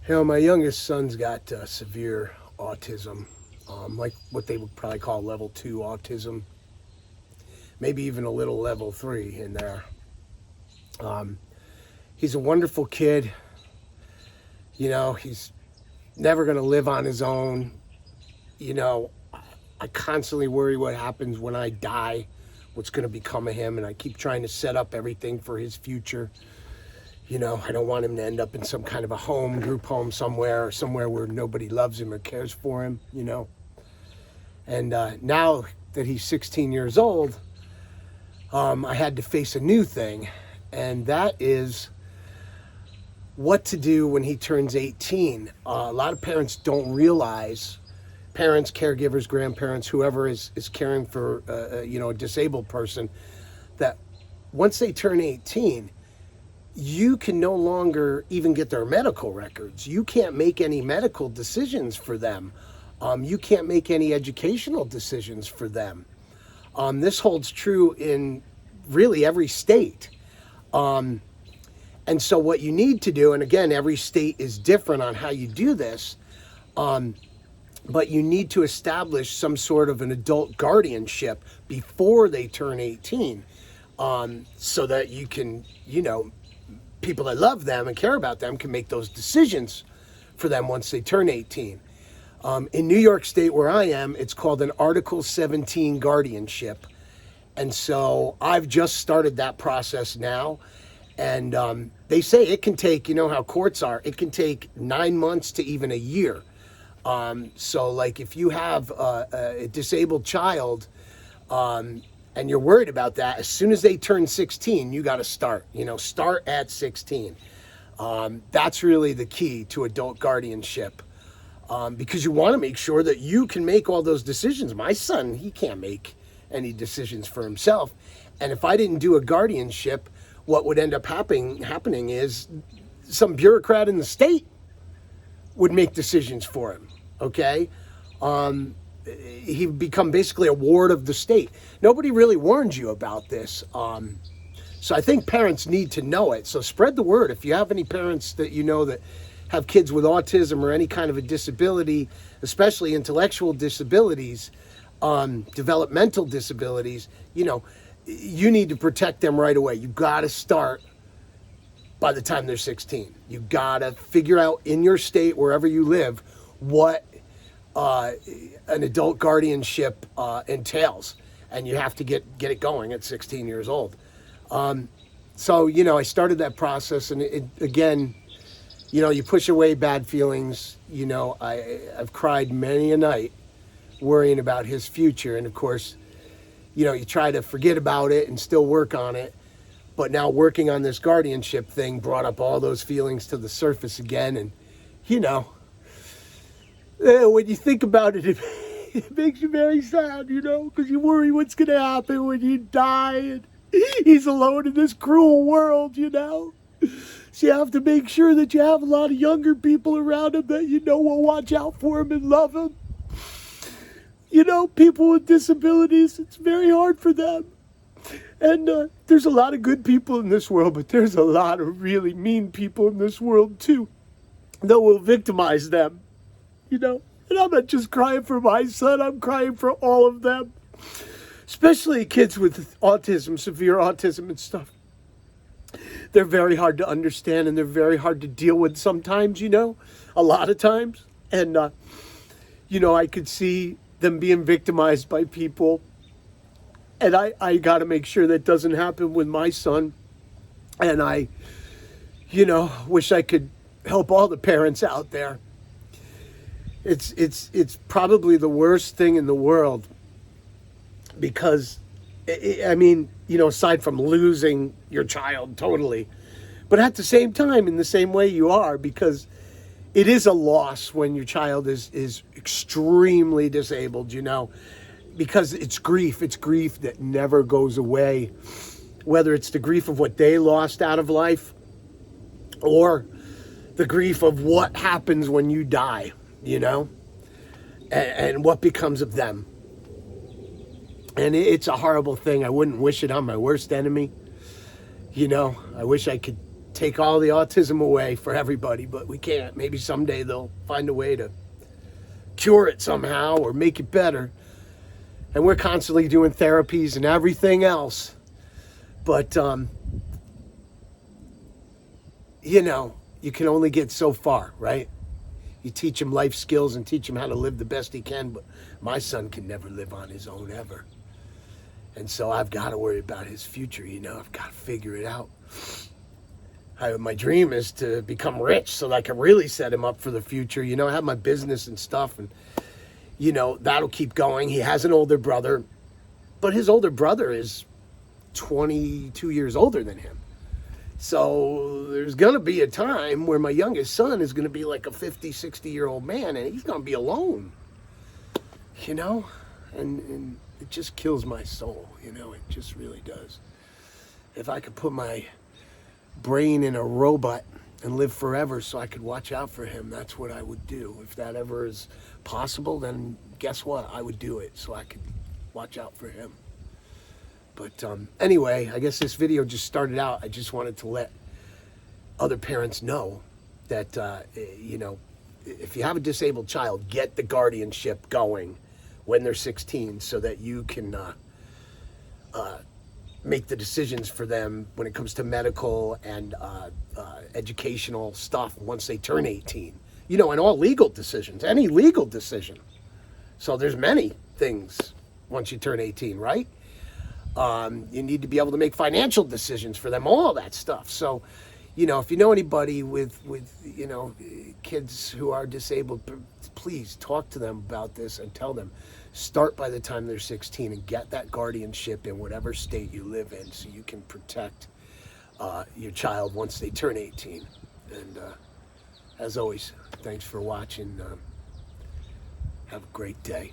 My youngest son's got severe autism, like what they would probably call level 2 autism, maybe even a little level 3 in there. Um, he's a wonderful kid. He's never going to live on his own. I constantly worry what happens when I die, what's going to become of him, and I keep trying to set up everything for his future. I don't want him to end up in some kind of a group home somewhere, or somewhere where nobody loves him or cares for him, And now that he's 16 years old, I had to face a new thing, and that is what to do when he turns 18. A lot of parents don't realize, parents, caregivers, grandparents, whoever is caring for a disabled person, that once they turn 18, you can no longer even get their medical records. You can't make any medical decisions for them. You can't make any educational decisions for them. This holds true in really every state. And so what you need to do, and again, every state is different on how you do this, but you need to establish some sort of an adult guardianship before they turn 18, so that you can, people that love them and care about them can make those decisions for them once they turn 18. In New York State, where I am, it's called an Article 17 guardianship. And so I've just started that process now. And they say it can take, how courts are, it can take 9 months to even a year. So like if you have a disabled child, and you're worried about that, as soon as they turn 16, you got to start, start at 16. That's really the key to adult guardianship, because you want to make sure that you can make all those decisions. My son, he can't make any decisions for himself. And if I didn't do a guardianship, what would end up happening is some bureaucrat in the state would make decisions for him, okay? He become basically a ward of the state. Nobody really warns you about this. So I think parents need to know it. So spread the word. If you have any parents that that have kids with autism or any kind of a disability, especially intellectual disabilities, developmental disabilities, you need to protect them right away. You got to start by the time they're 16. You got to figure out in your state, wherever you live, what an adult guardianship entails, and you have to get it going at 16 years old. So I started that process, and it again, you push away bad feelings. I've cried many a night worrying about his future, and of course, you try to forget about it and still work on it. But now working on this guardianship thing brought up all those feelings to the surface again, and when you think about it, it makes you very sad, because you worry what's going to happen when you die, and he's alone in this cruel world, So you have to make sure that you have a lot of younger people around him that will watch out for him and love him. People with disabilities, it's very hard for them. And there's a lot of good people in this world, but there's a lot of really mean people in this world, too, that will victimize them. And I'm not just crying for my son, I'm crying for all of them. Especially kids with autism, severe autism and stuff. They're very hard to understand, and they're very hard to deal with sometimes, a lot of times. And, I could see them being victimized by people. And I got to make sure that doesn't happen with my son. And I, wish I could help all the parents out there. It's probably the worst thing in the world, because, aside from losing your child totally, but at the same time, in the same way you are, because it is a loss when your child is extremely disabled, because it's grief that never goes away, whether it's the grief of what they lost out of life or the grief of what happens when you die. And what becomes of them. And it's a horrible thing. I wouldn't wish it on my worst enemy. I wish I could take all the autism away for everybody, but we can't. Maybe someday they'll find a way to cure it somehow or make it better. And we're constantly doing therapies and everything else. But, you know, you can only get so far, right? You teach him life skills and teach him how to live the best he can, but my son can never live on his own ever. And so I've got to worry about his future, you know. I've got to figure it out. My dream is to become rich so that I can really set him up for the future. You know, I have my business and stuff, and, you know, that'll keep going. He has an older brother, but his older brother is 22 years older than him. So there's going to be a time where my youngest son is going to be like a 50, 60-year-old man, and he's going to be alone, you know? And it just kills my soul, you know? It just really does. If I could put my brain in a robot and live forever so I could watch out for him, that's what I would do. If that ever is possible, then guess what? I would do it so I could watch out for him. But anyway, I guess this video just started out. I just wanted to let other parents know that, you know, if you have a disabled child, get the guardianship going when they're 16 so that you can make the decisions for them when it comes to medical and educational stuff once they turn 18. You know, and all legal decisions, any legal decision. So there's many things once you turn 18, right? You need to be able to make financial decisions for them, all that stuff. So, you know, if you know anybody with you know, kids who are disabled, please talk to them about this and tell them, start by the time they're 16 and get that guardianship in whatever state you live in so you can protect your child once they turn 18. And as always, thanks for watching. Have a great day.